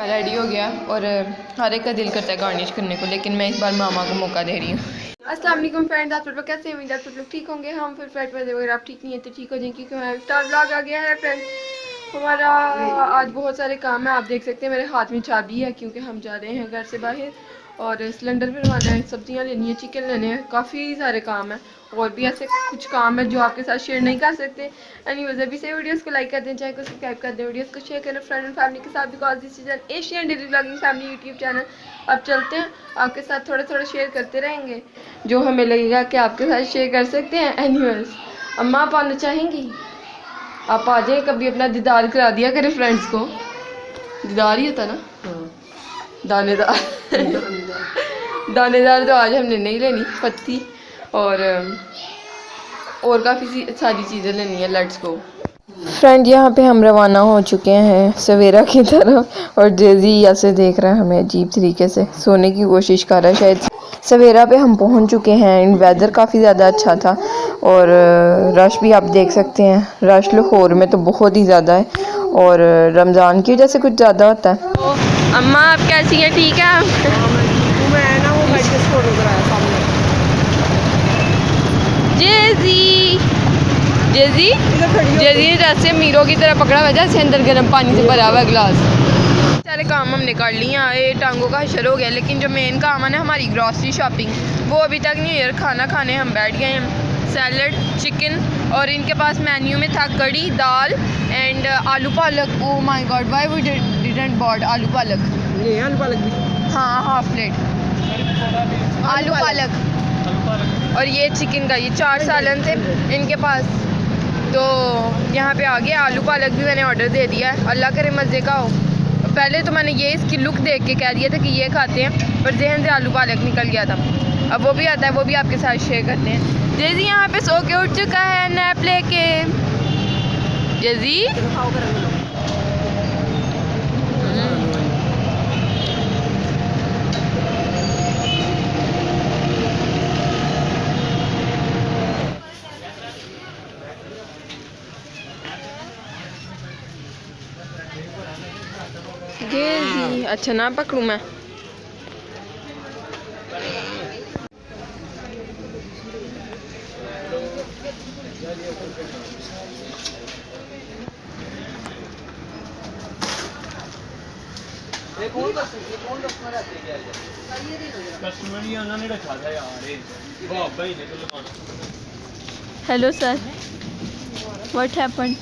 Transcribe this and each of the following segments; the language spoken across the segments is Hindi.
मैं रेडी हो गया और हर एक का दिल करता है गार्निश करने को, लेकिन मैं इस बार मामा को मौका दे रही हूँ। अस्सलाम वालेकुम फ्रेंड्स, आप लोग कैसे हैं? आप लोग ठीक होंगे। हम फिर फ्रेंड में अगर आप ठीक नहीं है तो ठीक हो जाएंगे, क्योंकि हमारा स्टार व्लॉग आ गया है फ्रेंड्स। हमारा आज बहुत सारे काम है, आप देख सकते हैं मेरे हाथ में चाबी है क्योंकि हम जा रहे हैं घर से बाहर और सिलेंडर भरवाना है, सब्जियां लेनी है, चिकन लेने हैं, काफ़ी सारे काम हैं और भी ऐसे कुछ काम है जो आपके साथ शेयर नहीं कर सकते। एनीवेज अभी से वीडियोस को लाइक कर दें, चैनल को सब्सक्राइब कर दें, वीडियोस को शेयर करें फ्रेंड एंड फैमिली के साथ, because this is an Asian daily vlogging family YouTube channel. अब चलते हैं, आपके साथ थोड़ा थोड़ा शेयर करते रहेंगे जो हमें लगेगा कि आपके साथ शेयर कर सकते हैं। एनीवेज अम्मा आप आना चाहेंगी? आप आ जाए, कभी अपना दीदार करा दिया करें फ्रेंड्स को। दीदार ही होता ना, दानेदार दानेदार तो आज हमने नहीं लेनी, पत्ती और काफ़ी सारी चीज़ें लेनी है। Let's go friend. यहाँ पे हम रवाना हो चुके हैं सवेरा की तरफ और जेजी ऐसे देख रहा है हमें अजीब तरीके से, सोने की कोशिश कर रहा है शायद। सवेरा पे हम पहुँच चुके हैं, वेदर काफ़ी ज़्यादा अच्छा था और रश भी आप देख सकते हैं। रश लाहौर में तो बहुत ही ज़्यादा है और रमज़ान की वजह से कुछ ज़्यादा होता है। तो अम्मा आप कैसी हैं? ठीक है। मैं ना वो बाइक से फोटो कराया सामने। जेजी जेजी जेजी ने जैसे मीरों की तरह पकड़ा हुआ है, जैसे अंदर गर्म पानी से भरा हुआ है गिलास। सारे काम हमने कर लिए हैं, ये टांगों का हशर हो गया, लेकिन जो मेन काम है ना हमारी ग्रॉसरी शॉपिंग, वो अभी तक नहीं है। खाना खाने हम बैठ गए हैं, सैलड, चिकन और इनके पास मेन्यू में था कड़ी, दाल and aloo palak. Oh my god, why we didn't bought aloo palak? ये आलू पालक भी, हाँ हाफ प्लेट आलू पालक और ये चिकन का, ये 4 सालन थे इनके पास। तो यहाँ पे आ गया आलू पालक भी मैंने ऑर्डर दे दिया है। अल्लाह करे मज़े का हो। पहले तो मैंने ये इसकी लुक देख के कह दिया था कि ये खाते हैं, पर जहन से आलू पालक निकल गया था। अब वो भी आता है, वो भी आपके साथ शेयर करते हैं। जेजी यहाँ पे सो के उठ चुका है नैप लेके। जेजी जेजी, अच्छा ना पकड़ूँ मैं? Hello sir, what happened?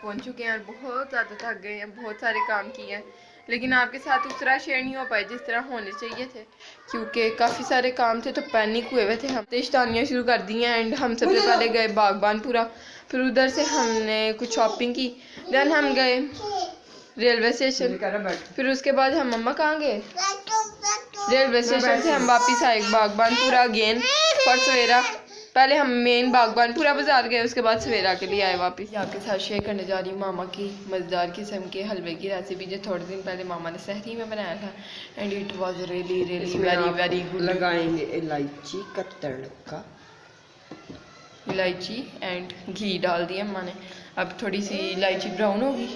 पहुंच चुके हैं और बहुत ज़्यादा थक गए हैं, बहुत सारे काम किए हैं, लेकिन आपके साथ उस तरह शेयर नहीं हो पाए जिस तरह होने चाहिए थे, क्योंकि काफ़ी सारे काम थे तो पैनिक हुए हुए थे। हम तेश्तानियाँ शुरू कर दी हैं एंड हम सबसे पहले गए बागबानपुरा, फिर उधर से हमने कुछ शॉपिंग की, देन हम गए रेलवे स्टेशन, फिर उसके बाद हम मम्मा कहाँ गए? रेलवे स्टेशन से हम वापस आए बागबानपुरा अगेन फॉर सवेरा। पहले हम मेन बागबानपुरा बाजार गए, उसके बाद सवेरा के लिए आए वापस। आपके साथ शेयर करने जा रही हूँ मामा की मज़ेदार किस्म के हलवे की रेसिपी, जो थोड़े दिन पहले मामा ने सहरी में बनाया था and it was really really very very good. लगाएंगे इलायची का तड़का, इलायची एंड घी डाल दिया अम्मा ने। अब थोड़ी सी इलायची ब्राउन होगी।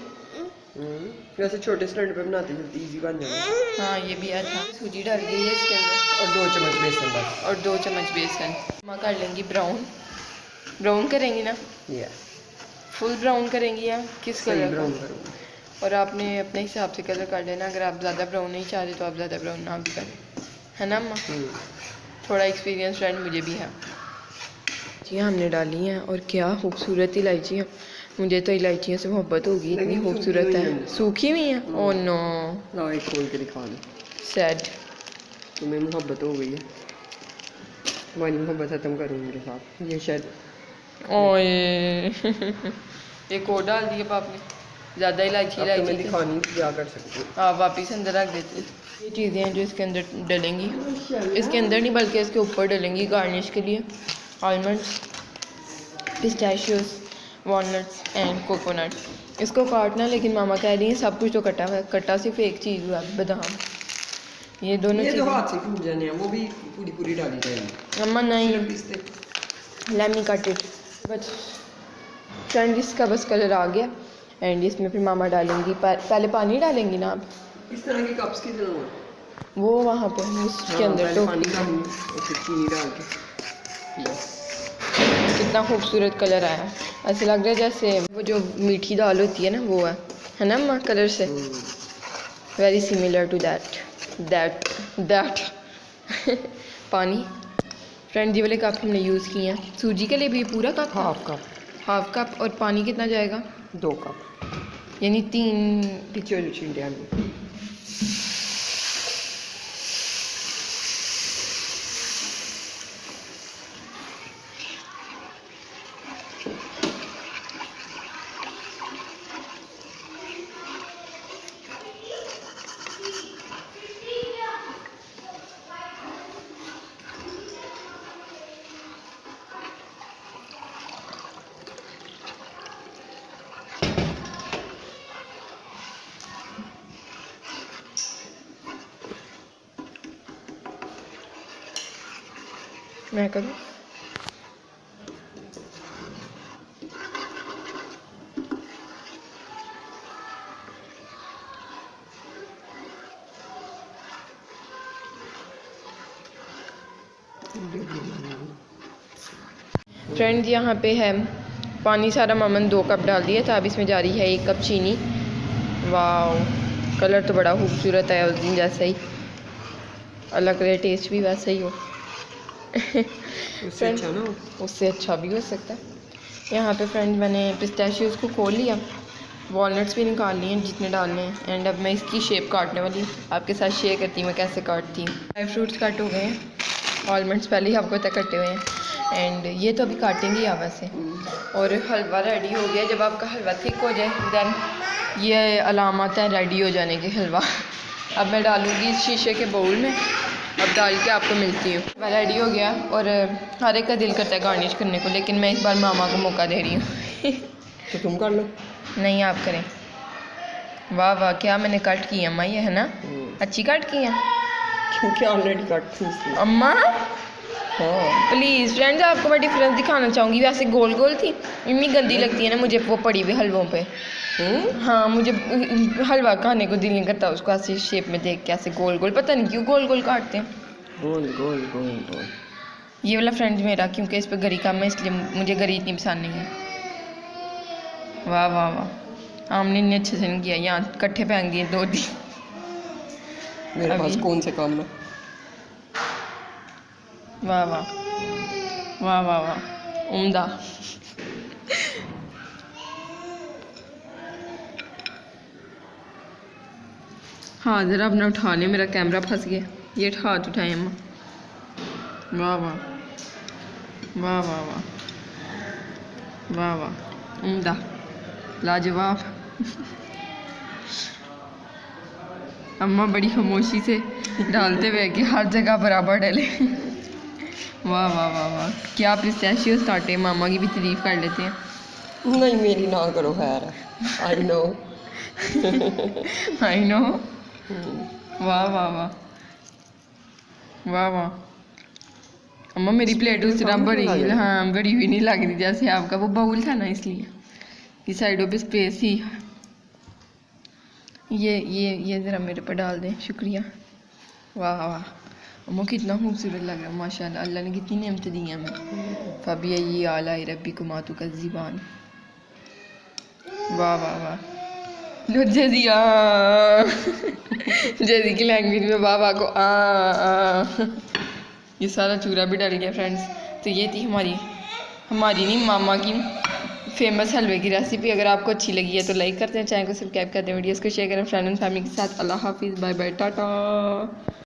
वैसे छोटे सिलेंडर पे बनाते हैं, इजी बन जाएगा। हाँ ये भी अच्छा। सूजी डाल गई है इसके अंदर और 2 चम्मच बेसन बस, और 2 चम्मच बेसन। अम्मा कर लेंगी ब्राउन। ब्राउन करेंगी ना? या फुल ब्राउन करेंगी या किस कलर? ब्राउन करूँगा। और आपने अपने हिसाब से कलर कर लेना, अगर आप ज़्यादा ब्राउन नहीं चाह रहे तो आप ज़्यादा ब्राउन ना भी करें, है ना अम्मा? थोड़ा एक्सपीरियंस फ्रेंड मुझे भी है। जी हमने डाली हैं और क्या खूबसूरत इलायचियाँ, मुझे तो इलायचियों से मोहब्बत होगी, इतनी खूबसूरत है। सूखी हुई हैं? ओह नो, लाओ एक खोल के दिखा दो। सैड। तुम्हें मोहब्बत हो गई है, तुम्हारी मोहब्बत खत्म करूँ मेरे साथ। ये शायद ओए एक और डाल दिए पाप ने, ज़्यादा इलायची तुम्हें दिखानी क्या कर सकती हूँ। आप वापिस अंदर रख देते। ये चीज़ें हैं जो इसके अंदर डलेंगी, इसके अंदर नहीं बल्कि इसके ऊपर डलेंगी गार्निश के लिए। Almonds, pistachios, walnuts and coconut. इसको काटना, लेकिन मामा कह रही हैं सब कुछ तो कटा हुआ है, कटा सिर्फ एक चीज़ हुआ है, बादाम। ये दोनों ये तो हाथ से टूट जाने हैं, वो भी पूरी पूरी डाली जाएगी। अम्मा नहीं, लेट मी कट इट। बस फ्रेंड इसका बस कलर आ गया एंड इसमें फिर मामा डालेंगी। पहले पानी डालेंगी ना आप? इस तरह के कप्स की तरह वो वहाँ पे उसके अंदर पहले पानी टोकरी डालूंगी और फिर चीनी डाल के बस। कितना खूबसूरत कलर आया। ऐसे लग रहा है जैसे वो जो मीठी दाल होती है ना वो है ना अम्मा, कलर से वेरी सिमिलर टू दैट पानी। फ्रेंड जी वाले कप हमने यूज़ किए हैं। सूजी के लिए भी पूरा कप, हाफ कप। और पानी कितना जाएगा? 2 कप, यानी 3 पिचोली चिंडिया में। मैं करूँ? फ्रेंड्स यहाँ पे है पानी सारा मामन 2 कप डाल दिया था। अब इसमें जा रही है 1 कप चीनी। वाह, कलर तो बड़ा खूबसूरत है, उस दिन जैसा ही, अलग रहे, टेस्ट भी वैसा ही हो। उससे अच्छा ना, उससे अच्छा भी हो सकता है। यहाँ पे फ्रेंड मैंने पिस्ताशियोज़ को खोल लिया, वॉलनट्स भी निकाल लिए हैं जितने डालने हैं। एंड अब मैं इसकी शेप काटने वाली हूँ, आपके साथ शेयर करती हूँ मैं कैसे काटती हूँ। ड्राई फ्रूट्स कट हो गए हैं, आलमंड्स पहले ही आपको तक कटे हुए हैं। एंड ये तो अभी काटेंगे यहाँ वैसे। और हलवा रेडी हो गया। जब आपका हलवा थिक हो जाए देन ये अलामत है रेडी हो जाने के हलवा। अब मैं डालूँगी इस शीशे के बाउल में, अब डाल के आपको मिलती हूँ। मैं रेडी हो गया और हर एक का दिल करता है गार्निश करने को, लेकिन मैं इस बार मामा को मौका दे रही हूँ। तो तुम कर लो। नहीं, आप करें। वाह वाह, क्या मैंने कट की अम्मा, ये है ना अच्छी कट की है क्योंकि ऑलरेडी कट थी अम्मा। हाँ प्लीज़ फ्रेंड्स, आपको मैं डिफरेंस दिखाना चाहूँगी। वैसे गोल गोल थी, इतनी गंदी लगती है ना मुझे वो पड़ी हुई हलवों पे। हाँ, मुझे हलवा खाने को दिल नहीं करता उसको ऐसी शेप में देख के, ऐसे गोल गोल, पता नहीं क्यों गोल गोल काटते हैं। गोल गोल गोल गोल। ये वाला फ्रेंड मेरा, क्योंकि इस पर गरी कम है इसलिए मुझे गरी इतनी पसंद नहीं है। वाह वाह वाह, हमने इतने अच्छे से नहीं किया, यहाँ इकट्ठे पहन गए 2-3। मेरे पास कौन से काम है। वाह वाह वाह वाह वाह, उम्दा। हाँ ज़रा अपना उठा लें, मेरा कैमरा फंस गया। ये हाथ उठाए अम्मा। वाह वाह वाह वाह वाह वाह वाह, उम्दा, लाजवाब। अम्मा बड़ी खामोशी से डालते हुए कि हर जगह बराबर डले। वाह वाह वाह वाह, क्या पिस्ताशियोज़ काटे, मामा की भी तारीफ कर लेते हैं। नहीं मेरी ना करो खैर, आई नो। I know. वाह वाह वाह वाह वाह, अम्मा मेरी प्लेट उस तरह बड़ी, हाँ बड़ी हुई नहीं लग रही जैसे आपका वो बाउल था ना, इसलिए कि साइडों पे स्पेस ही। ये ज़रा मेरे पर डाल दें, शुक्रिया। वाह वाह अम्मा, कितना खूबसूरत लग रहा है माशाल्लाह, अल्लाह ने कितनी नेमतें दी हैं हमें। फ़बी आला रब्बी को मातू का ज़ीबान। वाह वाह वाह, जेजी जेजी की लैंग्वेज में वाह वाह को आ। ये सारा चूरा भी डल गया फ्रेंड्स। तो ये थी हमारी नहीं, मामा की फेमस हलवे की रेसिपी। अगर आपको अच्छी लगी है तो लाइक करते हैं, चैनल को सब्सक्राइब करते हैं, वीडियोस को शेयर करें फ्रेंड एंड फैमिली के साथ। अल्लाह हाफिज़, बाय बाय, टाटा।